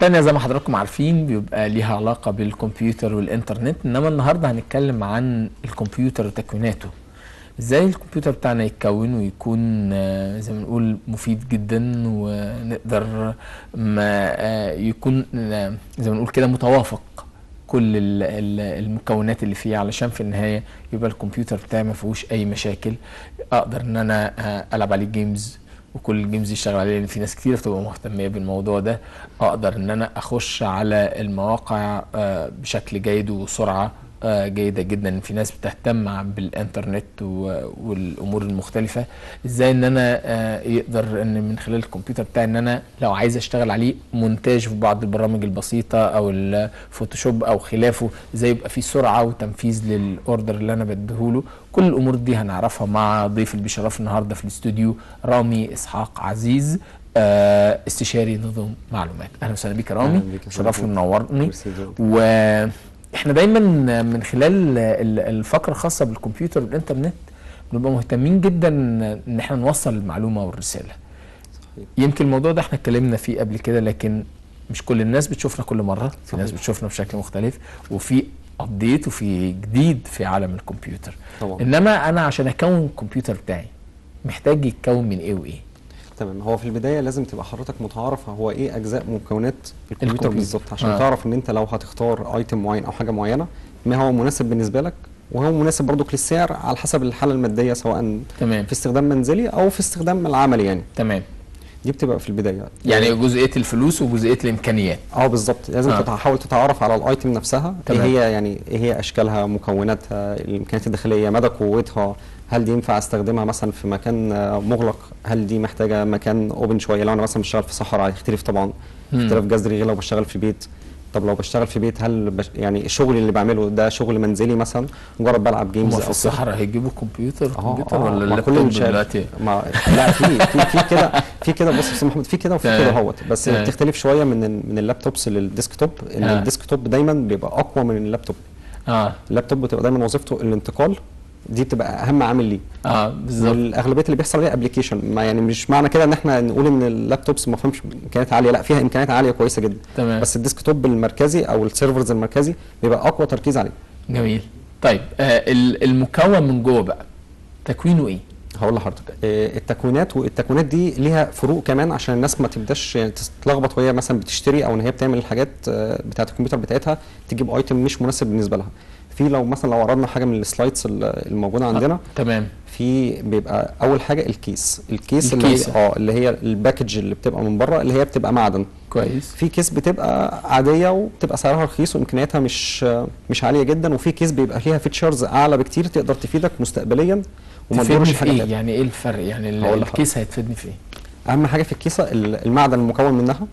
تانية زي ما حضراتكم عارفين بيبقى ليها علاقة بالكمبيوتر والإنترنت، إنما النهاردة هنتكلم عن الكمبيوتر وتكويناته. إزاي الكمبيوتر بتاعنا يتكون ويكون زي ما نقول مفيد جدا، ونقدر ما يكون زي ما نقول كده متوافق كل المكونات اللي فيه، علشان في النهاية يبقى الكمبيوتر بتاعي ما فيهوش أي مشاكل. أقدر إن أنا ألعب عليه جيمز وكل الجيمز يشتغل عليه، لان في ناس كتير بتبقى مهتميه بالموضوع ده. اقدر ان انا اخش على المواقع بشكل جيد وسرعه جيده جدا. في ناس بتهتم بالانترنت والامور المختلفه. ازاي ان انا يقدر ان من خلال الكمبيوتر بتاعي ان انا لو عايز اشتغل عليه مونتاج في بعض البرامج البسيطه او الفوتوشوب او خلافه، ازاي يبقى في سرعه وتنفيذ للاوردر اللي انا بديهوله. كل الامور دي هنعرفها مع ضيف اللي بيشرف النهارده في الاستوديو، رامي اسحاق عزيز، استشاري نظم معلومات. اهلا وسهلا بيك يا رامي، شرفني منورني. واحنا دايما من خلال الفقره الخاصه بالكمبيوتر والانترنت بنبقى مهتمين جدا ان احنا نوصل المعلومه والرساله. يمكن الموضوع ده احنا اتكلمنا فيه قبل كده، لكن مش كل الناس بتشوفنا كل مره، في ناس بتشوفنا بشكل مختلف، وفي ابديت وفي جديد في عالم الكمبيوتر طبعا. انما انا عشان اكون الكمبيوتر بتاعي محتاج يتكون من ايه وايه؟ تمام. هو في البدايه لازم تبقى حضرتك متعارف هو ايه اجزاء مكونات الكمبيوتر بالظبط، عشان تعرف ان انت لو هتختار ايتم معين او حاجه معينه ما هو مناسب بالنسبه لك، وهو مناسب برضك للسعر على حسب الحاله الماديه، سواء تمام في استخدام منزلي او في استخدام العملي يعني. تمام. دي بتبقى في البدايه يعني جزئيه الفلوس وجزئيه الامكانيات. بالظبط. لازم تحاول تتعرف على الايتم نفسها. تمام. ايه هي يعني ايه هي اشكالها، مكوناتها، الامكانيات الداخليه، مدى قوتها، هل دي ينفع استخدمها مثلا في مكان مغلق، هل دي محتاجه مكان اوبن شويه. لو انا مثلا بشتغل في صحراء هيختلف طبعا اختلاف جذري غير لو بشتغل في بيت. طب لو بشتغل في بيت هل يعني الشغل اللي بعمله ده شغل منزلي مثلا مجرد بلعب جيمز او في الصحراء هيجيبوا كمبيوتر ولا اللابتوب دلوقتي؟ لا في كده بص يا استاذ محمود، في كده وفي كده اهوت، بس بتختلف شويه من اللابتوبس للديسكتوب. ان الديسكتوب دايما بيبقى اقوى من اللابتوب. اللابتوب بتبقى دايما وظيفته الانتقال، دي بتبقى اهم عامل ليه. بالظبط. والاغلبيه اللي بيحصل عليها ابلكيشن، ما يعني مش معنى كده ان احنا نقول ان اللابتوبس ما فيهمش امكانيات عاليه، لا فيها امكانيات عاليه كويسه جدا. تمام. بس الديسكتوب المركزي او السيرفرز المركزي بيبقى اقوى تركيز عليه. جميل. طيب المكون من جوه بقى تكوينه ايه؟ هقول لحضرتك والتكوينات دي ليها فروق كمان، عشان الناس ما تبداش يعني تتلخبط وهي مثلا بتشتري او ان هي بتعمل الحاجات بتاعه الكمبيوتر بتاعتها تجيب ايتم مش مناسب بالنسبه لها. في لو عرضنا حاجه من السلايدز الموجوده عندنا. تمام. في بيبقى اول حاجه الكيس اللي هي الباكج اللي بتبقى من بره، اللي هي بتبقى معدن. كويس. في كيس بتبقى عاديه وبتبقى سعرها رخيص وامكانياتها مش عاليه جدا، وفي كيس بيبقى فيها فيتشرز اعلى بكتير تقدر تفيدك مستقبليا وما تضرش حاجه. إيه؟ يعني ايه الفرق؟ يعني الكيس هيتفيدني في ايه؟ اهم حاجه في الكيسه المعدن المكون منها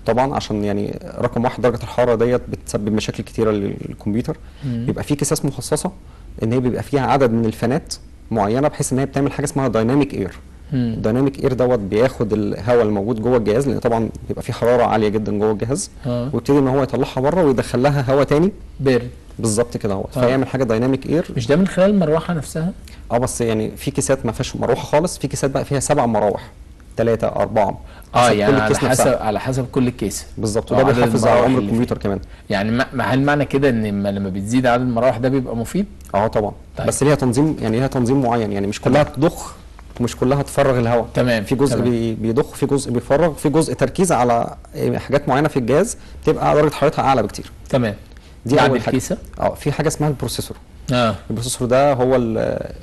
طبعا، عشان يعني رقم واحد درجه الحراره ديت بتسبب مشاكل كتيره للكمبيوتر. بيبقى في كيسات مخصصه ان هي بيبقى فيها عدد من الفانات معينه، بحيث ان هي بتعمل حاجه اسمها دايناميك اير. الدايناميك اير دوت بياخد الهواء الموجود جوه الجهاز، لان طبعا بيبقى في حراره عاليه جدا جوه الجهاز، ويبتدي ان هو يطلعها بره ويدخل لها هواء تاني بارد. بالظبط كده اهو. فيعمل حاجه دايناميك اير. مش ده من خلال المروحه نفسها؟ بس يعني في كيسات ما فيهاش مروحه خالص، في كيسات بقى فيها 7 مراوح، 3 4 يعني على حسب كل كيس. بالظبط. وده بيحافظ على عمر الكمبيوتر كمان. يعني هل معنى كده ان لما بتزيد عدد المراوح ده بيبقى مفيد؟ طبعا. طيب. بس ليها تنظيم معين، يعني مش كلها تضخ ومش كلها تفرغ الهواء. تمام. في جزء بيضخ، في جزء بيفرغ، في جزء تركيز على حاجات معينه في الجهاز بتبقى درجه حرارتها اعلى بكتير. تمام. دي اول الكيسه. في حاجه اسمها البروسيسور. البروسيسور ده هو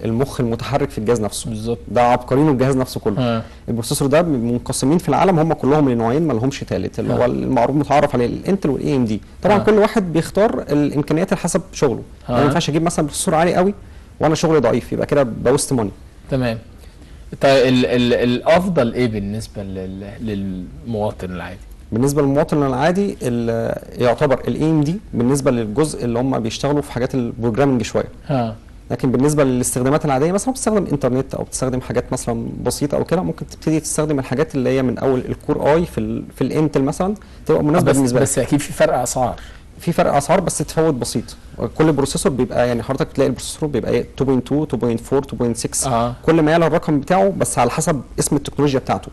المخ المتحرك في الجهاز نفسه. بالظبط. ده عبقرينه الجهاز نفسه كله. البروسيسور ده منقسمين في العالم هم كلهم لنوعين ما لهمش ثالث، اللي هو المعروف متعارف عليه الانتل والاي ام دي. طبعا كل واحد بيختار الامكانيات حسب شغله. يعني ما ينفعش اجيب مثلا بروسيسور عالي قوي وانا شغلي ضعيف، يبقى كده بوست ماني. تمام. طيب الافضل ايه بالنسبه للمواطن العادي؟ بالنسبه للمواطن العادي يعتبر الاي ام دي بالنسبه للجزء اللي هم بيشتغلوا في حاجات البروجرامنج شويه. لكن بالنسبه للاستخدامات العاديه مثلا بتستخدم انترنت او بتستخدم حاجات مثلا بسيطه او كده، ممكن تبتدي تستخدم الحاجات اللي هي من اول الكور اي في الانتل مثلا تبقى مناسبه بالنسبه لك. بس اكيد في فرق اسعار. في فرق اسعار بس تفاوت بسيط. كل بروسيسور بيبقى يعني حضرتك تلاقي البروسيسور بيبقى 2.2 2.4 2.6 كل ما يعلى الرقم بتاعه، بس على حسب اسم التكنولوجيا بتاعته.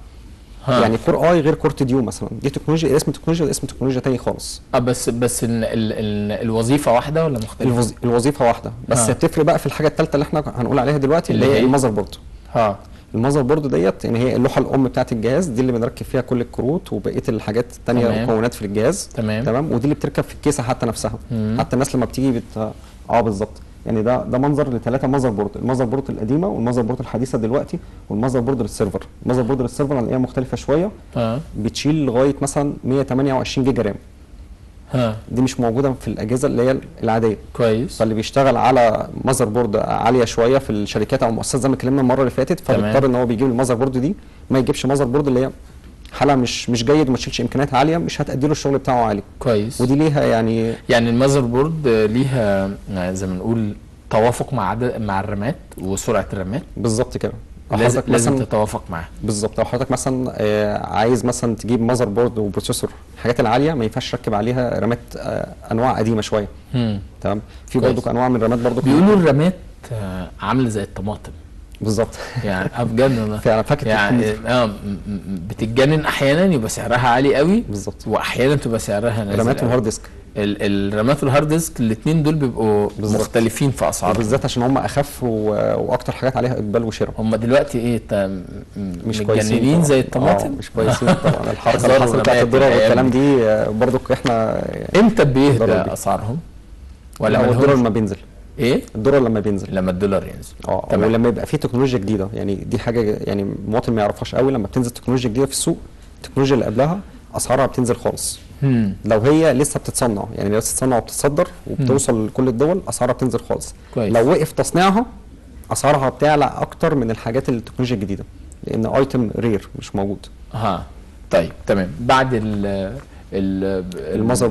يعني كور اي غير كور ديو مثلا، دي تكنولوجيا، اسم تكنولوجيا واسم تكنولوجيا تاني خالص. بس الوظيفه واحده ولا مختلفه؟ الوظيفه واحده، بس بتفرق بقى في الحاجه الثالثه اللي احنا هنقول عليها دلوقتي، اللي هي المذر بورد. المذر بورد ديت يعني هي اللوحه الام بتاعه الجهاز، دي اللي بنركب فيها كل الكروت وبقيه الحاجات الثانيه المكونات في الجهاز. تمام. ودي اللي بتركب في الكيسه حتى نفسها. حتى الناس لما بتيجي بالظبط. يعني ده منظر لثلاثه مذر بورد، المذر بورد القديمه والمذر بورد الحديثه دلوقتي والمذر بورد للسيرفر. المذر بورد للسيرفر هنلاقيها مختلفه شويه، بتشيل لغايه مثلا 128 جيجا رام. دي مش موجوده في الاجهزه اللي هي العاديه. كويس. فاللي بيشتغل على مذر بورد عاليه شويه في الشركات او المؤسسات زي ما اتكلمنا المره اللي فاتت، فبيضطر ان هو بيجيب المذر بورد دي، ما يجيبش مذر بورد اللي هي حالها مش جيد وما تشيلش امكانيات عاليه، مش هتأدي له الشغل بتاعه عالي. كويس. ودي ليها يعني المذر بورد ليها زي ما نقول توافق مع الرامات وسرعه الرامات. بالظبط كده. لازم تتوافق معاها. بالظبط. لو حضرتك مثلا عايز مثلا تجيب مذر بورد وبروسيسور الحاجات العاليه، ما ينفعش تركب عليها رامات انواع قديمه شويه. تمام. في برضو انواع من الرامات برضو بيقولوا الرامات عامله زي الطماطم. بالظبط. يعني بجد فعلا فاكر يعني بتتجنن احيانا يبقى سعرها عالي قوي. بالظبط. واحيانا تبقى سعرها نازل. الرامات والهارد ديسك، الرامات والهارد ديسك الاثنين دول بيبقوا مختلفين في اسعارهم، بالذات عشان هم اخف واكتر حاجات عليها اقبال وشراء. هم دلوقتي ايه مش متجننين زي الطماطم. مش كويسين طبعا. الحركه اللي حصلت بتاعت الدولار والكلام دي برضو احنا امتى بيهدى اسعارهم؟ ولا هو الدولار لما بينزل؟ ايه؟ الدولار لما بينزل، لما الدولار ينزل. تمام. لما يبقى في تكنولوجيا جديده، يعني دي حاجه يعني المواطن ما يعرفهاش قوي، لما بتنزل تكنولوجيا جديده في السوق، التكنولوجيا اللي قبلها اسعارها بتنزل خالص. لو هي لسه بتتصنع، يعني لسه بتتصنع وبتتصدر وبتوصل لكل الدول، اسعارها بتنزل خالص. كويس. لو وقف تصنيعها اسعارها بتعلى اكتر من الحاجات التكنولوجيا الجديده، لان ايتم رير مش موجود. طيب تمام. بعد المذر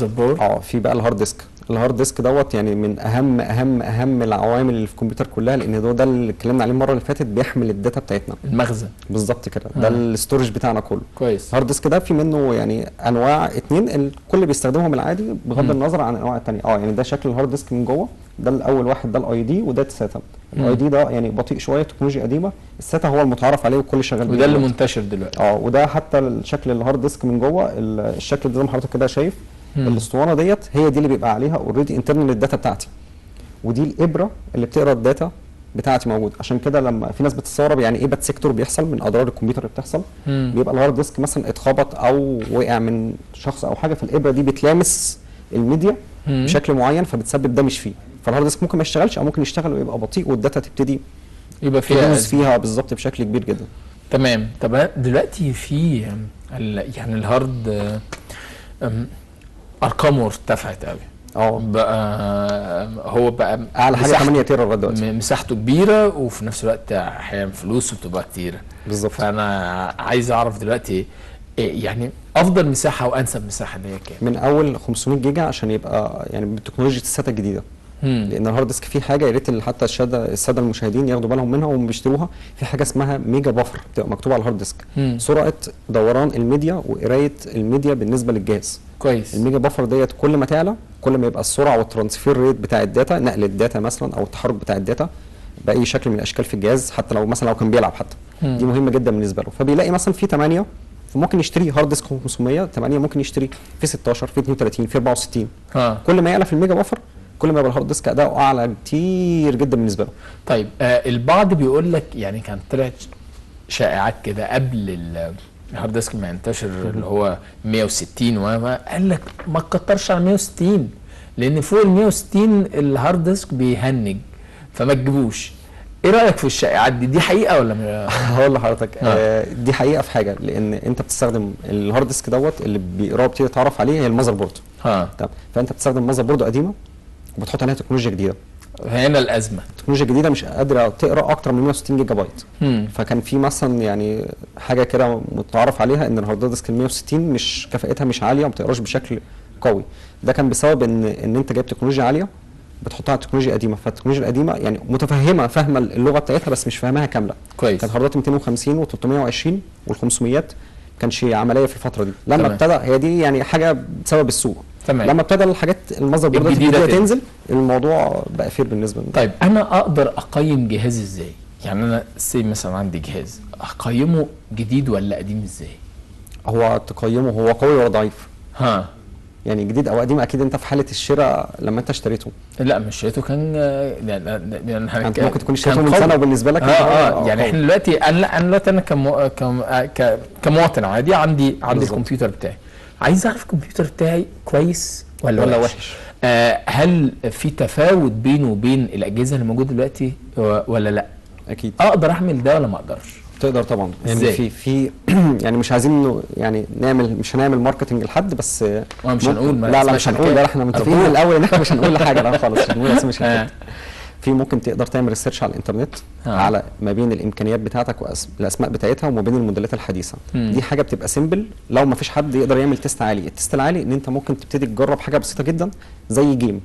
بورد في بقى الهارد ديسك. الهارد ديسك دوت يعني من اهم العوامل اللي في الكمبيوتر كلها، لان ده اللي اتكلمنا عليه المره اللي فاتت، بيحمل الداتا بتاعتنا، المخزن. بالظبط كده. ده الستورج بتاعنا كله. كويس. الهارد ديسك ده في منه يعني انواع 2 الكل بيستخدمهم العادي بغض النظر عن الانواع الثانيه. يعني ده شكل الهارد ديسك من جوه، ده الاول واحد ده الاي دي، وده الساتا. الاي دي ده يعني بطيء شويه، تكنولوجيا قديمه. الساتا هو المتعارف عليه والكل شغال بيه، وده اللي منتشر دلوقتي. وده حتى الشكل الهارد ديسك من جوه، الشكل ده زي ما حضرتك كده شايف. الاسطوانه ديت هي دي اللي بيبقى عليها اوريدي انترنال الداتا بتاعتي، ودي الابره اللي بتقرا الداتا بتاعتي موجود. عشان كده لما في ناس بتستغرب يعني ايه باد سيكتور بيحصل من اضرار الكمبيوتر اللي بتحصل، بيبقى الهارد ديسك مثلا اتخبط او وقع من شخص او حاجه، فالابره دي بتلامس الميديا بشكل معين فبتسبب دمج فيه، فالهارد ديسك ممكن ما يشتغلش او ممكن يشتغل ويبقى بطيء والداتا تبتدي يبقى فيها بالظبط بشكل كبير جدا. تمام. طب دلوقتي في يعني الهارد ارقامه ارتفعت قوي. هو بقى اعلى حاجه 8 تيرا لغايه دلوقتي، مساحته كبيره وفي نفس الوقت احيانا فلوسه بتبقى كتيره. بالظبط. فانا عايز اعرف دلوقتي يعني افضل مساحه وانسب مساحه اللي هي كام؟ من اول 500 جيجا عشان يبقى يعني بتكنولوجيا الساتا الجديده. لان الهارد ديسك فيه حاجه يا ريت حتى الساده المشاهدين ياخدوا بالهم منها وهم بيشتروها، في حاجه اسمها ميجا بافر بتبقى مكتوبه على الهارد ديسك، سرعه دوران الميديا وقرايه الميديا بالنسبه للجهاز. كويس. الميجا بافر ديت كل ما تعلى كل ما يبقى السرعه والترانسفير ريت بتاع الداتا، نقل الداتا مثلا او التحرك بتاع الداتا باي شكل من الاشكال في الجهاز، حتى لو مثلا لو كان بيلعب حتى دي مهمه جدا بالنسبه له. فبيلاقي مثلا في 8 فممكن يشتري هارد ديسك 500 8 ممكن يشتري في 16 في 32 في 64. كل ما يعلى في الميجا بافر كل ما يبقى الهارد ديسك اداؤه اعلى كتير جدا بالنسبه له. طيب البعض بيقول لك يعني كانت طلعت شائعات كده قبل الهارد ديسك ما ينتشر اللي هو 160 قال لك ما تكترش على 160 لان فوق ال 160 الهارد ديسك بيهنج فما تجيبوش. ايه رايك في الشائعات دي حقيقه ولا هقول لحضرتك دي حقيقه في حاجه، لان انت بتستخدم الهارد ديسك دوت اللي بيقراه بتبتدي تتعرف عليه هي المذر بورد. طب فانت بتستخدم مذر بورد قديمه وبتحط عليها تكنولوجيا جديده. هنا الازمه التكنولوجيا الجديده مش قادره تقرا اكتر من 160 جيجا بايت. فكان في مثلا يعني حاجه كده متعارف عليها ان الهارد ديسك ال 160 مش كفاءتها مش عاليه وما بتقراش بشكل قوي. ده كان بسبب ان انت جايب تكنولوجيا عاليه بتحطها على تكنولوجيا قديمه، فالتكنولوجيا القديمه يعني فاهمه اللغه بتاعتها بس مش فاهماها كامله. كويس. كانت هاردات 250 و320 وال500 كانش عمليه في الفتره دي. لما ابتدى هي دي يعني حاجه بسبب السوق. تمام. لما ابتدى الحاجات المذر بوردات الجديده تنزل الموضوع بقى فير بالنسبه لي. طيب انا اقدر اقيم جهازي ازاي؟ يعني انا مثلا عندي جهاز اقيمه جديد ولا قديم ازاي؟ هو تقيمه هو قوي ولا ضعيف؟ ها يعني جديد او قديم، اكيد انت في حاله الشراء لما انت اشتريته لا مش شريته كان انت ممكن تكون اشتريته كان من قوي. سنه وبالنسبه لك يعني احنا دلوقتي انا دلوقتي كمواطن عادي عندي الكمبيوتر بتاعي، عايز اعرف الكمبيوتر بتاعي كويس ولا وحش. هل في تفاوت بينه وبين الاجهزه اللي موجوده دلوقتي ولا لا؟ اكيد اقدر احمل ده ولا ما اقدرش؟ تقدر طبعا. يعني ازاي؟ في يعني مش عايزين يعني مش هنعمل ماركتنج لحد، بس مش هنقول لا مش هنقول، لا احنا متفقين من الاول ان احنا مش هنقول لحاجه، لا خالص مش هنقول اسم الشركات. في ممكن تقدر تعمل ريسيرش على الانترنت على ما بين الامكانيات بتاعتك والاسماء بتاعتها وما بين الموديلات الحديثه. دي حاجه بتبقى سيمبل لو ما فيش حد يقدر يعمل تيست عالي. التيست العالي ان انت ممكن تبتدي تجرب حاجه بسيطه جدا زي جيم.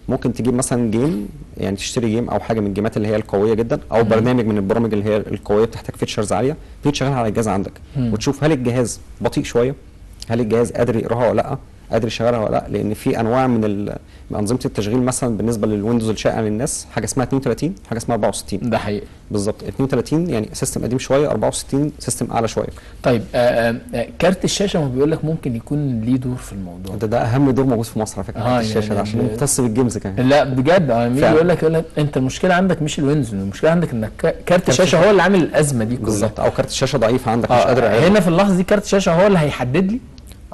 ممكن تجيب مثلا جيم، يعني تشتري جيم او حاجه من الجيمات اللي هي القويه جدا، او برنامج من البرامج اللي هي القويه بتحتاج فيتشرز عاليه، تيجي تشغلها على الجهاز عندك وتشوف هل الجهاز بطيء شويه، هل الجهاز قادر يقراها ولا لا، قادر يشغلها ولا لا. لان في انواع من انظمه التشغيل مثلا بالنسبه للويندوز الشائع للناس، حاجه اسمها 32 حاجه اسمها 64. ده حقيقي بالظبط. 32 يعني سيستم قديم شويه، 64 سيستم اعلى شويه. طيب كارت الشاشه ما بيقول لك ممكن يكون ليه دور في الموضوع ده اهم دور موجود في مصر على فكره. كارت الشاشه ده عشان مختص بالجيمز كمان. لا بجد مين يقول لك انت المشكله عندك مش الويندوز، المشكله عندك انك كارت الشاشه هو اللي عامل الازمه دي كلها. بالظبط، او كارت الشاشه ضعيف عندك مش قادر هنا في اللحظه دي كارت الشاشه هو اللي هيحدد لي.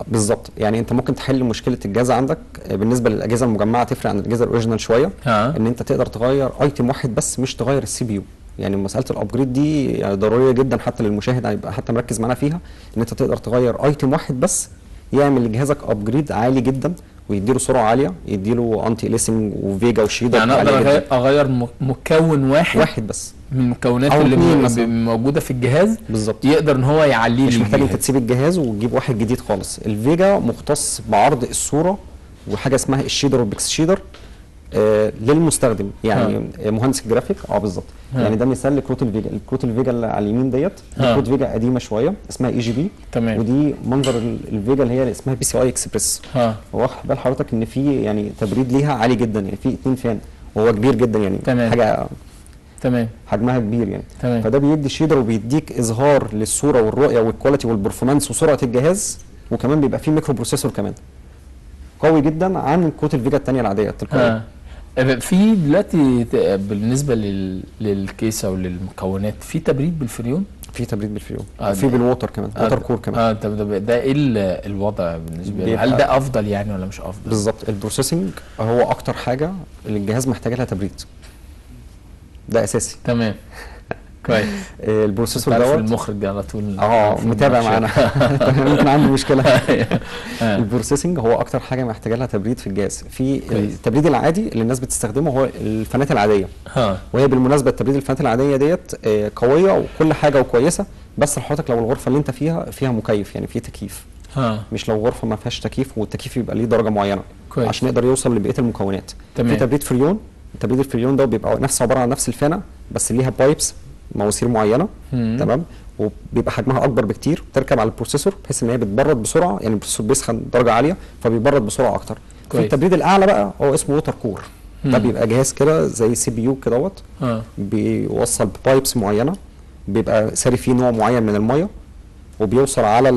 بالظبط. يعني انت ممكن تحل مشكله الجهاز عندك بالنسبه للاجهزه المجمعه، تفرق عن الاجهزه الاوريجينال شويه. ان انت تقدر تغير ايتم واحد بس، مش تغير السي بي يو. يعني مساله الابجريد دي يعني ضروريه جدا حتى للمشاهد هيبقى حتى مركز معانا فيها، ان انت تقدر تغير ايتم واحد بس يعمل لجهازك ابجريد عالي جدا ويديله سرعه عاليه، يديله انتي ليسنج وفيجا وشيدر. يعني اقدر اغير مكون واحد من المكونات اللي موجوده في الجهاز. بالظبط. يقدر ان هو يعليه، مش محتاج انت تسيب الجهاز وتجيب واحد جديد خالص. الفيجا مختص بعرض الصوره وحاجه اسمها الشيدر والبيكس شيدر للمستخدم، يعني مهندس الجرافيك. بالظبط. يعني ده مثال لكروت الفيجا. الكروت الفيجا اللي على اليمين ديت كروت فيجا قديمه شويه اسمها اي جي بي. تمام. ودي منظر الفيجا اللي هي اسمها بي سي اي اكسبريس. واخد بال حضرتك ان في يعني تبريد ليها عالي جدا، يعني في 2 فان وهو كبير جدا، يعني تمام. حاجه تمام حجمها كبير يعني. تمام. فده بيدي شيدر وبيديك اظهار للصوره والرؤيه والكواليتي والبرفورمانس وسرعه الجهاز، وكمان بيبقى فيه ميكرو بروسيسور كمان قوي جدا عن كروت الفيجا الثانيه العاديه التلقائيه. في دلوقتي بالنسبه للكيسه وللمكونات في تبريد بالفريون؟ في تبريد بالفريون وفي بالووتر كمان، ووتر كور كمان. طب ده ايه الوضع بالنسبه لي؟ هل ده افضل يعني ولا مش افضل؟ بالظبط. البروسيسنج هو اكتر حاجه اللي الجهاز محتاج لها تبريد، ده اساسي. تمام كويس. البروسيسور دوت المخرج ده على طول متابع معانا ممكن عنده مشكله. البروسيسنج هو اكتر حاجه محتاجه لها تبريد في الجهاز. في التبريد العادي اللي الناس بتستخدمه هو الفانات العاديه. وهي بالمناسبه التبريد الفانات العاديه ديت قويه وكل حاجه وكويسه، بس حضرتك لو الغرفه اللي انت فيها مكيف، يعني في تكييف. مش لو غرفه ما فيهاش تكييف، والتكييف يبقى ليه درجه معينه كويس عشان يقدر يوصل لبقيه المكونات. في تبريد فريون. تبريد الفريون ده بيبقى عباره عن نفس الفانه بس ليها بايبس، مواسير معينه. تمام. وبيبقى حجمها اكبر بكتير، تركب على البروسيسور بحيث ان هي بتبرد بسرعه، يعني البروسيسور بيسخن درجه عاليه فبيبرد بسرعه اكتر. في التبريد الاعلى بقى هو اسمه ووتر كور. ده بيبقى جهاز كده زي سي بي يو كدهوت، بيوصل ببايبس معينه، بيبقى ساري فيه نوع معين من الميه، وبيوصل على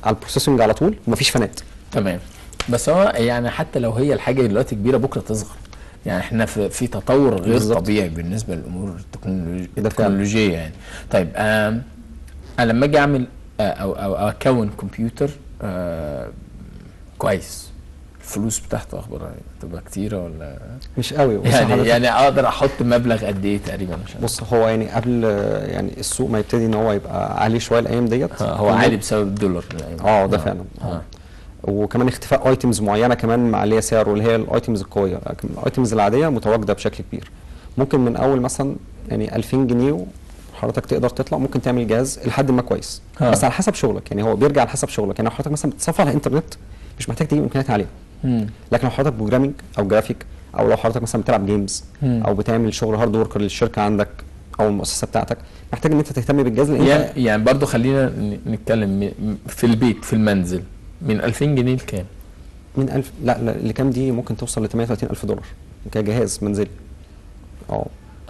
البروسيسنج على طول ومفيش فانات. تمام. بس هو يعني حتى لو هي الحاجه دلوقتي كبيره بكره تصغر، يعني احنا في تطور غير بالزبط. طبيعي بالنسبه للامور التكنولوجيه يعني. طيب انا لما اجي اعمل او اكون كمبيوتر كويس، الفلوس بتاعته اخبارها تبقى كتيره ولا مش قوي؟ يعني اقدر احط مبلغ قد ايه تقريبا؟ بص هو يعني قبل يعني السوق ما يبتدي ان هو يبقى عالي شويه الايام ديت، هو عالي بسبب الدولار. ده فعلا. وكمان اختفاء ايتمز معينه كمان معليه سعره، اللي هي الايتمز القويه. لكن الايتمز العاديه متواجده بشكل كبير. ممكن من اول مثلا يعني 2000 جنيه حضرتك تقدر تطلع، ممكن تعمل جهاز لحد ما كويس. بس على حسب شغلك، يعني هو بيرجع على حسب شغلك. يعني لو حضرتك مثلا بتصفح على الانترنت مش محتاج تجيب امكانيات عاليه. لكن لو حضرتك بروجرامينج او جرافيك، او لو حضرتك مثلا بتلعب جيمز او بتعمل شغل هارد وركر للشركه عندك او المؤسسه بتاعتك، محتاج ان انت تهتم بالجهاز. يعني برضو خلينا نتكلم في البيت في المنزل من 2000 جنيه لكام؟ من 1000 لا لكام دي ممكن توصل ل 38000 دولار كجهاز منزلي.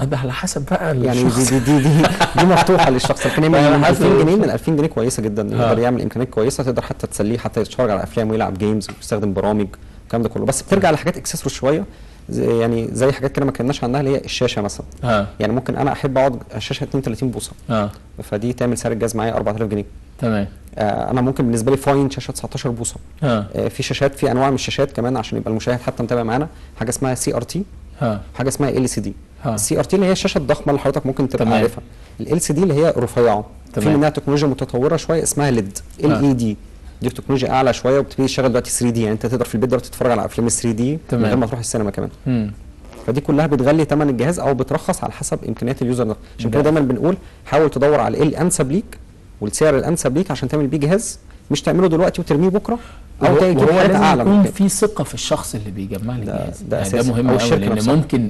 ده على حسب بقى يعني الشخص. دي مفتوحه للشخص. كان يعمل على من حسب 2000 جنيه، الشخص. من 2000 جنيه كويسه جدا، يقدر يعمل امكانيات كويسه، تقدر حتى تسليه، حتى يتفرج على افلام ويلعب جيمز ويستخدم برامج الكلام ده كله. بس بترجع لحاجات اكسسوار شويه، زي حاجات كده ما اتكلمناش عنها، اللي هي الشاشه مثلا. يعني ممكن انا احب اقعد على الشاشه 32 بوصه، فدي تعمل سعر الجهاز معايا 4000 جنيه. تمام. انا ممكن بالنسبه لي فاين شاشه 19 بوصه. في شاشات، في انواع من الشاشات كمان عشان يبقى المشاهد حتى متابع معانا، حاجه اسمها CRT، حاجه اسمها LCD. CRT اللي هي الشاشه الضخمه اللي حضرتك ممكن تبقى عارفها. LCD اللي هي رفيعه، في منها تكنولوجيا متطوره شويه اسمها LED. دي تكنولوجيا اعلى شويه، وبتبتدي تشتغل دلوقتي 3D، يعني انت تقدر في البيت دلوقتي تتفرج على افلام 3D من غير ما تروح السينما كمان. فدي كلها بتغلي ثمن الجهاز او بترخص على حسب امكانيات اليوزر ده. عشان كده دايما بنقول حاول تدور على ايه الانسب ليك والسعر الانسب ليك عشان تعمل بيه جهاز، مش تعمله دلوقتي وترميه بكره، او تجيب حاجات اعلى. يكون في ثقه في الشخص اللي بيجمع لي الجهاز، ده مهم قوي،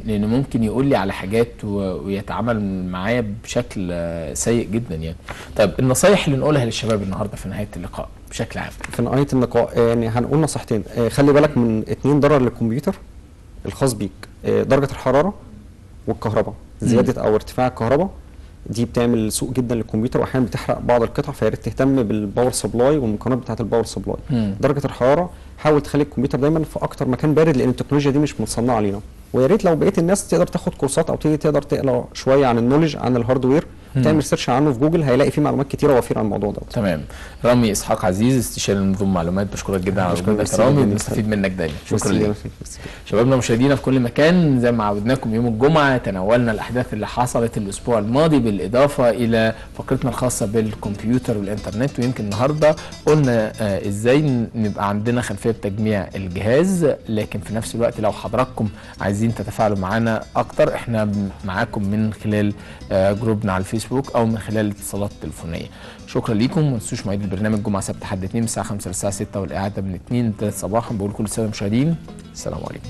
لان ممكن يقول لي على حاجات ويتعامل معايا بشكل سيء جدا يعني. طيب النصايح اللي نقولها للشباب النهارده في نهايه اللقاء بشكل عام. في نهايه اللقاء يعني هنقول نصيحتين. خلي بالك من 2 ضرر للكمبيوتر الخاص بيك، درجه الحراره والكهرباء. زياده او ارتفاع الكهرباء دي بتعمل سوء جدا للكمبيوتر، واحيانا بتحرق بعض القطع، فيا ريت تهتم بالباور سبلاي والمكونات بتاعه الباور سبلاي. درجه الحراره حاول تخلي الكمبيوتر دايما في اكتر مكان بارد، لان التكنولوجيا دي مش متصنعه لينا. ويا ريت لو بقيه الناس تقدر تاخد كورسات او تقدر تقرا شويه عن النولج عن الهاردوير، تعمل سيرش عنه في جوجل، هيلاقي فيه معلومات كتيره وفيره عن الموضوع ده. تمام. رامي اسحاق عزيز، استشاري نظم معلومات، بشكرك جدا على وجودك يا رامي، بنستفيد منك دايما. شكرا لك. شبابنا مشاهدينا في كل مكان، زي ما عودناكم يوم الجمعه تناولنا الاحداث اللي حصلت الاسبوع الماضي، بالاضافه الى فقرتنا الخاصه بالكمبيوتر والانترنت. ويمكن النهارده قلنا ازاي نبقى عندنا خلفيه بتجميع الجهاز، لكن في نفس الوقت لو حضراتكم عايزين تتفاعلوا معنا اكتر، احنا معاكم من خلال جروبنا على الفيسبوك او من خلال الاتصالات التليفونيه. شكرا ليكم، ما تنسوش مواعيد البرنامج جمعه سبت حد اثنين من الساعه 5 للساعه 6، والاعاده من 2 ل 3 صباحا. بقول كل سنه المشاهدين السلام عليكم.